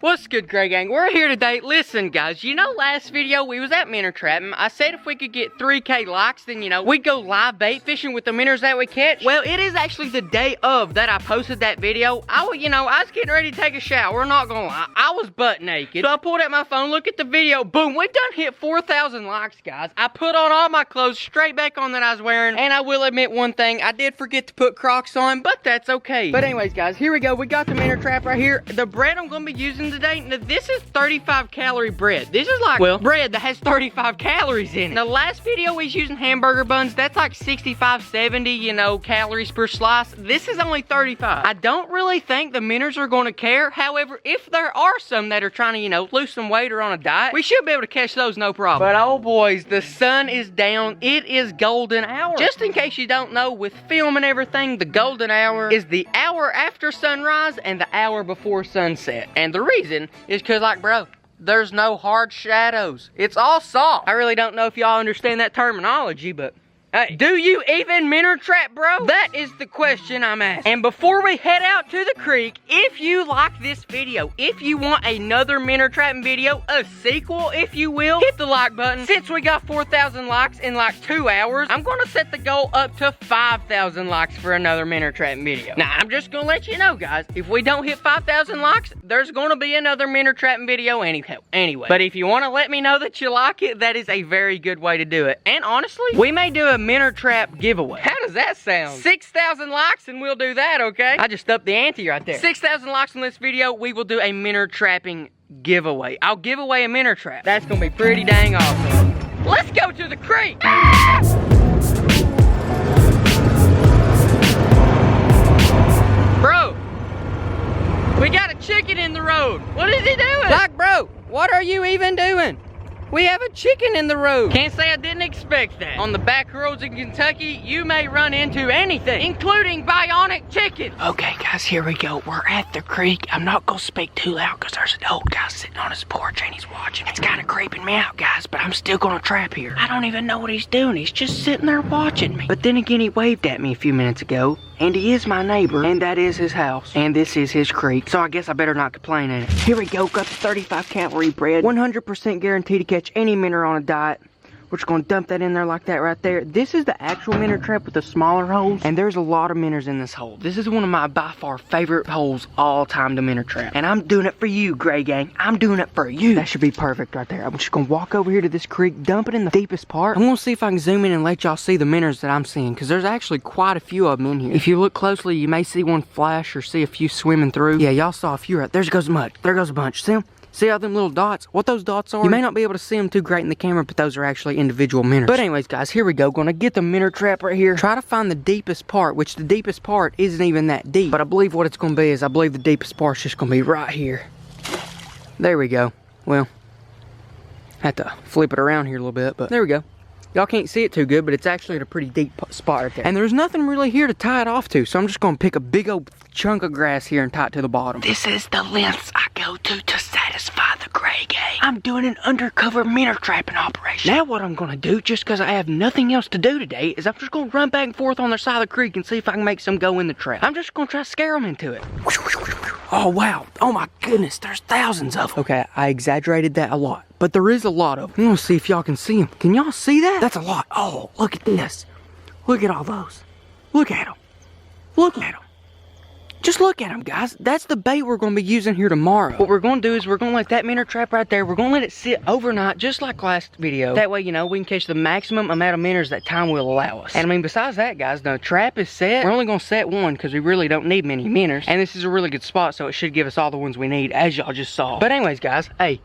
What's good, Grey Gang? We're here today. Listen, guys, you know last video we was at Minner Trappin. I said if we could get 3K likes, then, you know, we'd go live bait fishing with the minnows that we catch. Well, it is actually the day of that I posted that video. I was getting ready to take a shower. We're not gonna lie. I was butt naked. So I pulled out my phone, look at the video. Boom, we done hit 4,000 likes, guys. I put on all my clothes straight back on that I was wearing. And I will admit one thing. I did forget to put Crocs on, but that's okay. But anyways, guys, here we go. We got the Minner Trap right here. The bread I'm gonna be using today, now this is 35 calorie bread. This is like, well, bread that has 35 calories in it. Now, last video we was using hamburger buns. That's like 65, 70, you know, calories per slice. This is only 35. I don't really think the Minners are gonna care. However, if there are some that are trying to, you know, lose some weight or on a diet, we should be able to catch those no problem. But oh boys, the sun is down. It is golden hour. Just in case you don't know, with film and everything, the golden hour is the hour after sunrise and the hour before sunset. And the reason is because, like, bro, there's no hard shadows. It's all soft. I really don't know if y'all understand that terminology, but hey, do you even Minner Trap, bro? That is the question I'm asking. And before we head out to the creek, if you like this video, if you want another Minner Trapping video, a sequel, if you will, hit the like button. Since we got 4,000 likes in like 2 hours, I'm gonna set the goal up to 5,000 likes for another Minner Trapping video. Now, I'm just gonna let you know, guys, if we don't hit 5,000 likes, there's gonna be another Minner Trapping video anyway. But if you wanna let me know that you like it, that is a very good way to do it. And honestly, we may do a Minner Trap giveaway. How does that sound? 6,000 likes and we'll do that, okay? I just upped the ante right there. 6,000 likes on this video, we will do a Minner Trapping giveaway. I'll give away a Minner Trap. That's gonna be pretty dang awesome. Let's go to the creek. Ah! Bro, we got a chicken in the road. What is he doing? Like, bro, what are you even doing? We have a chicken in the road. Can't say I didn't expect that. On the back roads in Kentucky, you may run into anything, including bionic chicken. Okay, guys, here we go. We're at the creek. I'm not gonna speak too loud because there's an old guy sitting on his porch and he's watching. It's kind of creeping me out, guys, but I'm still gonna trap here. I don't even know what he's doing. He's just sitting there watching me. But then again, he waved at me a few minutes ago, and he is my neighbor, and that is his house, and this is his creek, so I guess I better not complain in it. Here we go, got the 35 calorie bread, 100% guaranteed to catch any minnow on a diet. We're just gonna dump that in there like that right there. This is the actual Minner Trap with the smaller holes, and there's a lot of Minners in this hole. This is one of my by far favorite holes all time to Minner Trap, and I'm doing it for you, Grey Gang. I'm doing it for you. That should be perfect right there. I'm just gonna walk over here to this creek, dump it in the deepest part. I'm gonna see if I can zoom in and let y'all see the Minners that I'm seeing, because there's actually quite a few of them in here. If you look closely, you may see one flash or see a few swimming through. Yeah, y'all saw a few right there. Goes a bunch. There goes a bunch. See them? See all them little dots? What those dots are? You may not be able to see them too great in the camera, but those are actually individual Minners. But anyways, guys, here we go. Gonna get the Minner Trap right here. Try to find the deepest part, which the deepest part isn't even that deep. But I believe what it's gonna be is, I believe the deepest part's just gonna be right here. There we go. Well, have to flip it around here a little bit, but there we go. Y'all can't see it too good, but it's actually at a pretty deep spot right there. And there's nothing really here to tie it off to, so I'm just gonna pick a big old chunk of grass here and tie it to the bottom. This is the lengths I go to satisfy the Grey Gang. I'm doing an undercover Minner Trapping operation. Now what I'm gonna do, just because I have nothing else to do today, is I'm just gonna run back and forth on their side of the creek and see if I can make some go in the trap. I'm just gonna try to scare them into it. Oh wow, oh my goodness, there's thousands of them. Okay, I exaggerated that a lot, but there is a lot of them. I'm gonna see if y'all can see them. Can y'all see that? That's a lot. Oh, look at this. Look at all those. Look at them. Look at them. Just look at them, guys. That's the bait we're going to be using here tomorrow. What we're going to do is we're going to let that Minner Trap right there, we're going to let it sit overnight, just like last video. That way, you know, we can catch the maximum amount of Minners that time will allow us. And I mean, besides that, guys, the trap is set. We're only going to set one because we really don't need many Minners. And this is a really good spot, so it should give us all the ones we need, as y'all just saw. But anyways, guys, hey,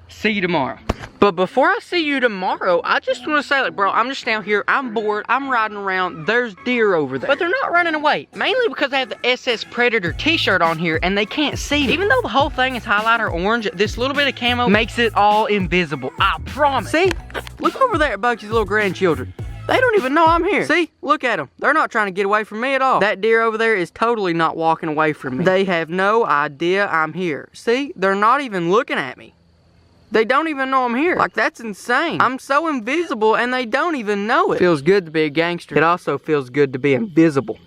see you tomorrow. But before I see you tomorrow, I just want to say, like, bro, I'm just down here, I'm bored, I'm riding around, there's deer over there. But they're not running away, mainly because I have the SS Predator t-shirt on here and they can't see me. Even though the whole thing is highlighter orange, this little bit of camo makes it all invisible, I promise. See? Look over there at Bucky's little grandchildren. They don't even know I'm here. See? Look at them. They're not trying to get away from me at all. That deer over there is totally not walking away from me. They have no idea I'm here. See? They're not even looking at me. They don't even know I'm here. Like, that's insane. I'm so invisible and they don't even know it. Feels good to be a gangster. It also feels good to be invisible.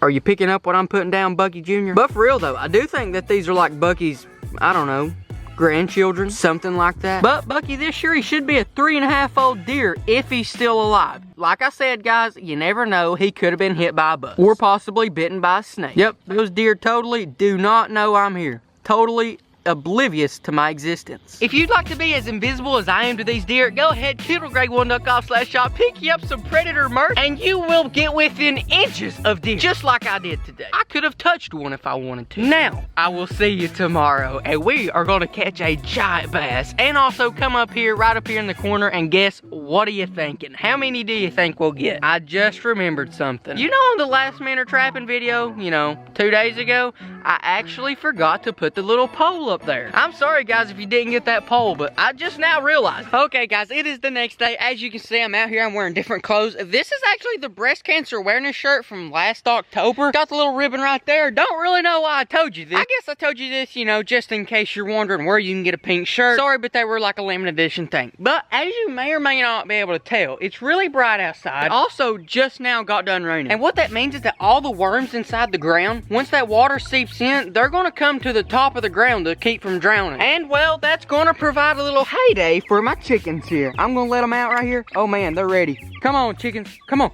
Are you picking up what I'm putting down, Bucky Jr.? But for real though, I do think that these are like Bucky's I don't know, grandchildren, something like that. But Bucky this year, he should be a 3.5-year-old deer if he's still alive. Like I said, guys, you never know. He could have been hit by a bus or possibly bitten by a snake. Yep, those deer totally do not know I'm here. Totally oblivious to my existence. If you'd like to be as invisible as I am to these deer, go ahead, KendallGreg1.com/shop, pick you up some Predator merch, and you will get within inches of deer, just like I did today. I could have touched one if I wanted to. Now, I will see you tomorrow, and we are going to catch a giant bass, and also come up here, right up here in the corner, and guess, what are you thinking? How many do you think we'll get? I just remembered something. You know, on the last Minner Trappin video, you know, 2 days ago, I actually forgot to put the little pole up there. I'm sorry guys if you didn't get that pole, but I just now realized. Okay guys, it is the next day. As you can see, I'm out here, I'm wearing different clothes. This is actually the breast cancer awareness shirt from last October. Got the little ribbon right there. Don't really know why I told you this. I guess I told you this, you know, just in case you're wondering where you can get a pink shirt. Sorry, but they were like a limited edition thing. But as you may or may not be able to tell, it's really bright outside. Also, just now got done raining. And what that means is that all the worms inside the ground, once that water seeps in, they're gonna come to the top of the ground to keep from drowning. And well, that's gonna provide a little heyday for my chickens here. I'm gonna let them out right here. Oh man, they're ready. Come on, chickens, come on.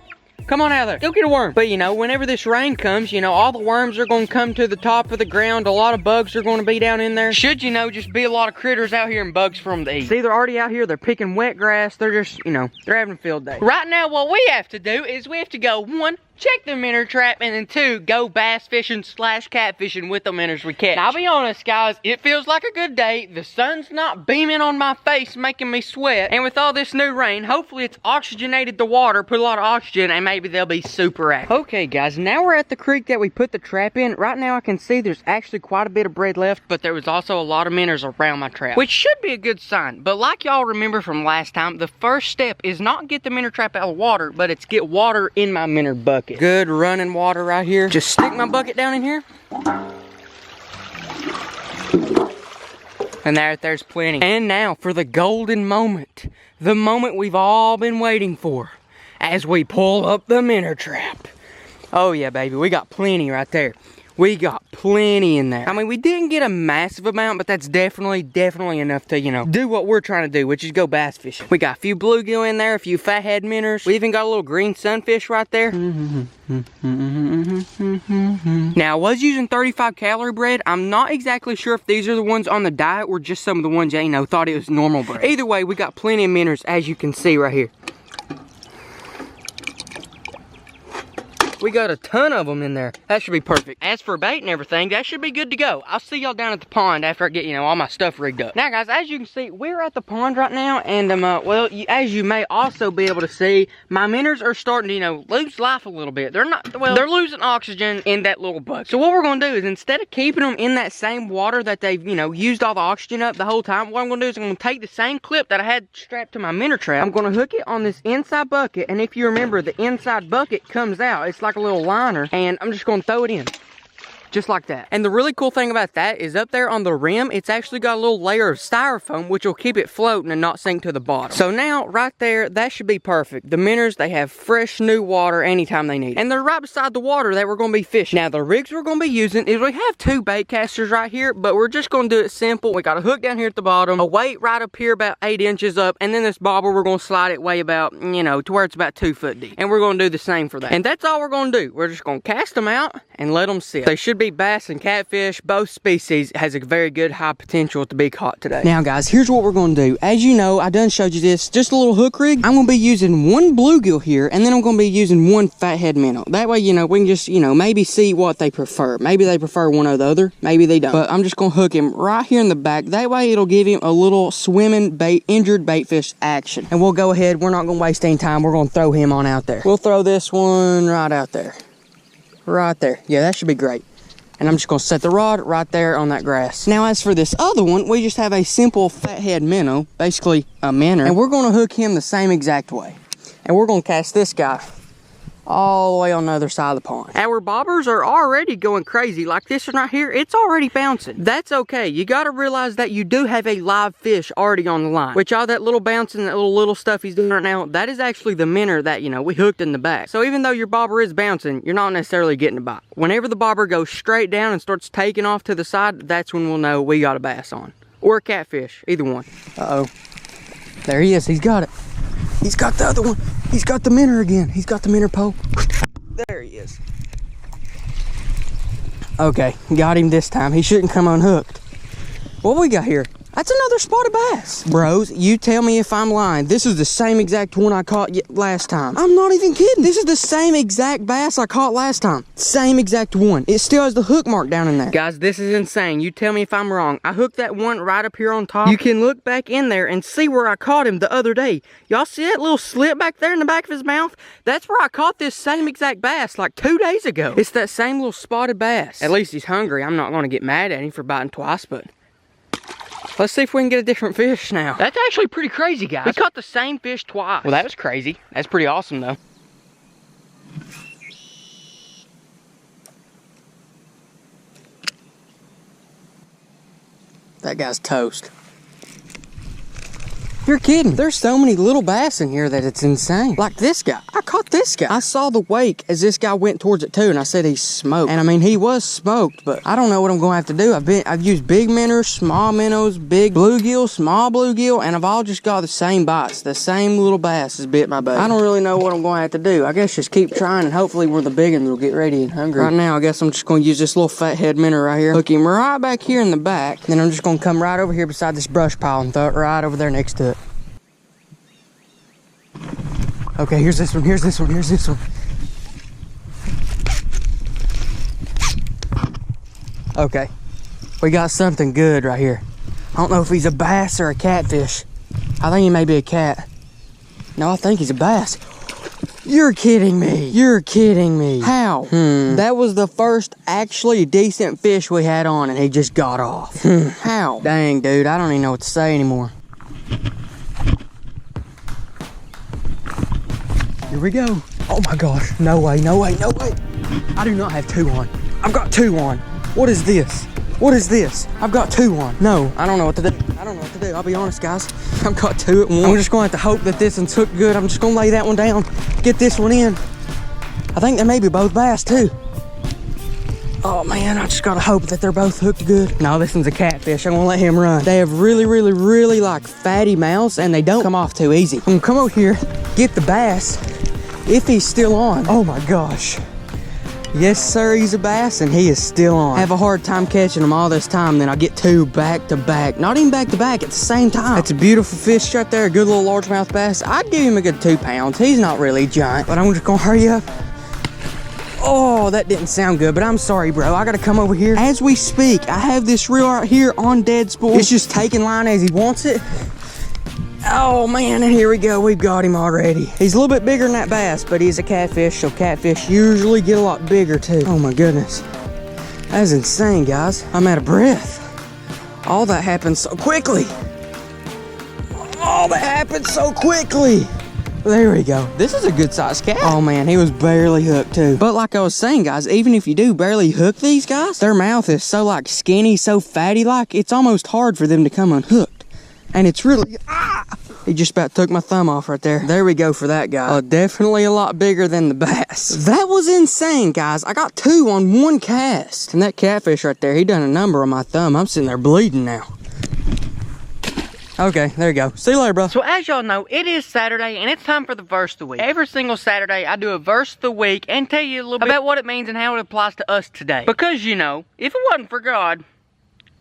Come on out there, go get a worm. But you know, whenever this rain comes, you know, all the worms are gonna come to the top of the ground. A lot of bugs are gonna be down in there. Should you know, just be a lot of critters out here and bugs for them to eat. See, they're already out here, they're picking wet grass. They're just, you know, they're having a field day. Right now, what we have to do is we have to go, 1, check the minnow trap, and then 2, go bass fishing / catfishing with the minnows we catch. Now, I'll be honest, guys, it feels like a good day. The sun's not beaming on my face, making me sweat. And with all this new rain, hopefully it's oxygenated the water, put a lot of oxygen, and maybe they'll be super active. Okay, guys, now we're at the creek that we put the trap in. Right now, I can see there's actually quite a bit of bread left, but there was also a lot of minnows around my trap, which should be a good sign. But like y'all remember from last time, the first step is not get the minnow trap out of water, but it's get water in my minnow bucket. Good running water right here. Just stick my bucket down in here. And there's plenty. And now for the golden moment. The moment we've all been waiting for. As we pull up the minnow trap. Oh yeah, baby, we got plenty right there. We got plenty in there. I mean, we didn't get a massive amount, but that's definitely enough to, you know, do what we're trying to do, which is go bass fishing. We got a few bluegill in there, a few fathead minnows. We even got a little green sunfish right there. Now, I was using 35-calorie bread. I'm not exactly sure if these are the ones on the diet or just some of the ones that, you know, thought it was normal bread. Either way, we got plenty of minnows, as you can see right here. We got a ton of them in there. That should be perfect. As for bait and everything, that should be good to go. I'll see y'all down at the pond after I get, you know, all my stuff rigged up. Now, guys, as you can see, we're at the pond right now, and, well, as you may also be able to see, my minnows are starting to, you know, lose life a little bit. They're not, well, they're losing oxygen in that little bucket. So what we're gonna do is, instead of keeping them in that same water that they've, you know, used all the oxygen up the whole time, what I'm gonna do is I'm gonna take the same clip that I had strapped to my minnow trap. I'm gonna hook it on this inside bucket, and if you remember, the inside bucket comes out. It's like a little liner, and I'm just gonna throw it in. Just like that. And the really cool thing about that is up there on the rim, it's actually got a little layer of styrofoam, which will keep it floating and not sink to the bottom. So now, right there, that should be perfect. The minnows, they have fresh, new water anytime they need it. And they're right beside the water that we're going to be fishing. Now, the rigs we're going to be using is we have 2 bait casters right here, but we're just going to do it simple. We got a hook down here at the bottom, a weight right up here about 8 inches up, and then this bobber, we're going to slide it way about, you know, to where it's about 2 foot deep. And we're going to do the same for that. And that's all we're going to do. We're just going to cast them out and let them sit. They should be bass and catfish. Both species has a very good high potential to be caught today. Now guys, here's what we're going to do. As you know, I done showed you this, just a little hook rig. I'm going to be using 1 bluegill here, and then I'm going to be using 1 fathead minnow. That way, you know, we can just, you know, maybe see what they prefer. Maybe they prefer one or the other. Maybe they don't. But I'm just going to hook him right here in the back. That way it'll give him a little swimming injured bait fish action. And we'll go ahead. We're not going to waste any time. We're going to throw him on out there. We'll throw this one right out there. Right there. Yeah, that should be great. And I'm just going to set the rod right there on that grass. Now, as for this other one, we just have a simple fathead minnow, basically a minnow, and we're going to hook him the same exact way. And we're going to cast this guy all the way on the other side of the pond. Our bobbers are already going crazy. Like this one right here, it's already bouncing. That's okay. You gotta realize that you do have a live fish already on the line. Which all that little bouncing, that little stuff he's doing right now, that is actually the minnow that, you know, we hooked in the back. So even though your bobber is bouncing, you're not necessarily getting a bite. Whenever the bobber goes straight down and starts taking off to the side, that's when we'll know we got a bass on. Or a catfish, either one. Uh-oh. There he is, he's got it. He's got the other one. He's got the minnow again. He's got the minnow pole. There he is. Okay, got him this time. He shouldn't come unhooked. What we got here? That's another spotted bass. Bros, you tell me if I'm lying. This is the same exact one I caught last time. I'm not even kidding. This is the same exact bass I caught last time. Same exact one. It still has the hook mark down in there. Guys, this is insane. You tell me if I'm wrong. I hooked that one right up here on top. You can look back in there and see where I caught him the other day. Y'all see that little slit back there in the back of his mouth? That's where I caught this same exact bass like 2 days ago. It's that same little spotted bass. At least he's hungry. I'm not going to get mad at him for biting twice, but... let's see if we can get a different fish now. That's actually pretty crazy, guys. We caught the same fish twice. Well, that was crazy. That's pretty awesome, though. That guy's toast. You're kidding. There's so many little bass in here that it's insane. Like this guy. I caught this guy. I saw the wake as this guy went towards it too, and I said he's smoked. And I mean, he was smoked, but I don't know what I'm going to have to do. I've used big minnows, small minnows, big bluegill, small bluegill, and I've all just got the same bites. The same little bass has bit my butt. I don't really know what I'm going to have to do. I guess just keep trying, and hopefully we're the big ones will get ready and hungry. Right now, I guess I'm just going to use this little fathead minnow right here. Hook him right back here in the back. Then I'm just going to come right over here beside this brush pile and throw it right over there next to it. Okay, here's this one, here's this one, here's this one. Okay, we got something good right here. I don't know if he's a bass or a catfish. I think he may be a cat. No, I think he's a bass. You're kidding me. You're kidding me. How? That was the first actually decent fish we had on and he just got off. How? Dang, dude, I don't even know what to say anymore. Here we go. Oh my gosh. No way, no way, no way. I do not have two on. I've got two on. What is this? What is this? I've got two on. No, I don't know what to do. I don't know what to do. I'll be honest, guys. I've got two at once. I'm just going to have to hope that this one's hooked good. I'm just going to lay that one down, get this one in. I think they may be both bass too. Oh man, I just got to hope that they're both hooked good. No, this one's a catfish. I'm going to let him run. They have really, really, really like fatty mouths and they don't come off too easy. I'm going to come over here, get the bass. If he's still on, oh my gosh. Yes, sir, he's a bass, and he is still on. I have a hard time catching him all this time, then I'll get two back to back. Not even back to back at the same time. That's a beautiful fish right there, a good little largemouth bass. I'd give him a good 2 pounds. He's not really giant, but I'm just gonna hurry up. Oh, that didn't sound good, but I'm sorry, bro. I gotta come over here. As we speak, I have this reel right here on dead spool. It's just taking line as he wants it. Oh man, and here we go. We've got him already. He's a little bit bigger than that bass, but he's a catfish, so catfish usually get a lot bigger too. Oh my goodness. That is insane, guys. I'm out of breath. All that happened so quickly. All that happened so quickly. There we go. This is a good sized cat. Oh man, he was barely hooked too. But like I was saying, guys, even if you do barely hook these guys, their mouth is so like skinny, so fatty like, it's almost hard for them to come unhooked. And it's really, he just about took my thumb off right there. There we go for that guy. Definitely a lot bigger than the bass. That was insane, guys. I got two on one cast. And that catfish right there, he done a number on my thumb. I'm sitting there bleeding now. Okay, there you go. See you later, bro. So as y'all know, it is Saturday and it's time for the verse of the week. Every single Saturday, I do a verse of the week and tell you a little bit about what it means and how it applies to us today. Because, you know, if it wasn't for God,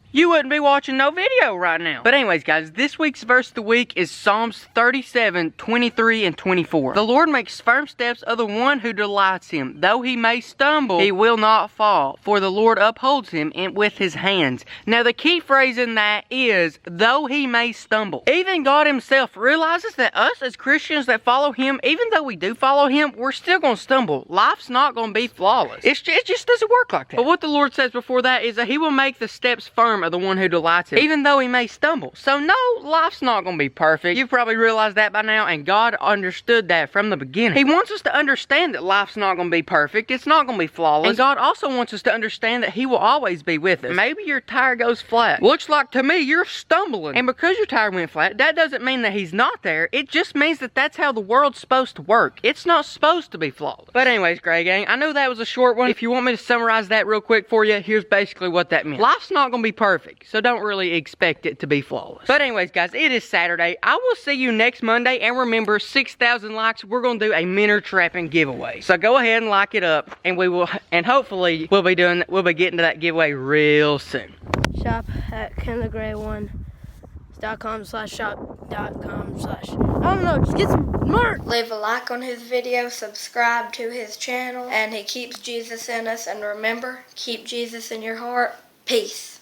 you wouldn't be watching no video right now. But anyways, guys, this week's verse of the week is Psalms 37, 23, and 24. The Lord makes firm steps of the one who delights him. Though he may stumble, he will not fall, for the Lord upholds him with his hands. Now, the key phrase in that is, though he may stumble. Even God himself realizes that us as Christians that follow him, even though we do follow him, we're still going to stumble. Life's not going to be flawless. It just doesn't work like that. But what the Lord says before that is that he will make the steps firm or the one who delights him, even though he may stumble. So no, life's not going to be perfect. You've probably realized that by now, and God understood that from the beginning. He wants us to understand that life's not going to be perfect. It's not going to be flawless. And God also wants us to understand that he will always be with us. Maybe your tire goes flat. Looks like to me you're stumbling. And because your tire went flat, that doesn't mean that he's not there. It just means that that's how the world's supposed to work. It's not supposed to be flawless. But anyways, Gray Gang, I know that was a short one. If you want me to summarize that real quick for you, here's basically what that meant. Life's not going to be perfect, so don't really expect it to be flawless. But anyways, guys, it is Saturday. I will see you next Monday, and remember, 6,000 likes, we're going to do a Minner Trappin giveaway. So go ahead and like it up, and hopefully we'll be getting to that giveaway real soon. Shop at kendallgray1.com/shop.com/ I don't know, just get some merch. Leave a like on his video, subscribe to his channel, and he keeps Jesus in us. And remember, keep Jesus in your heart. Peace.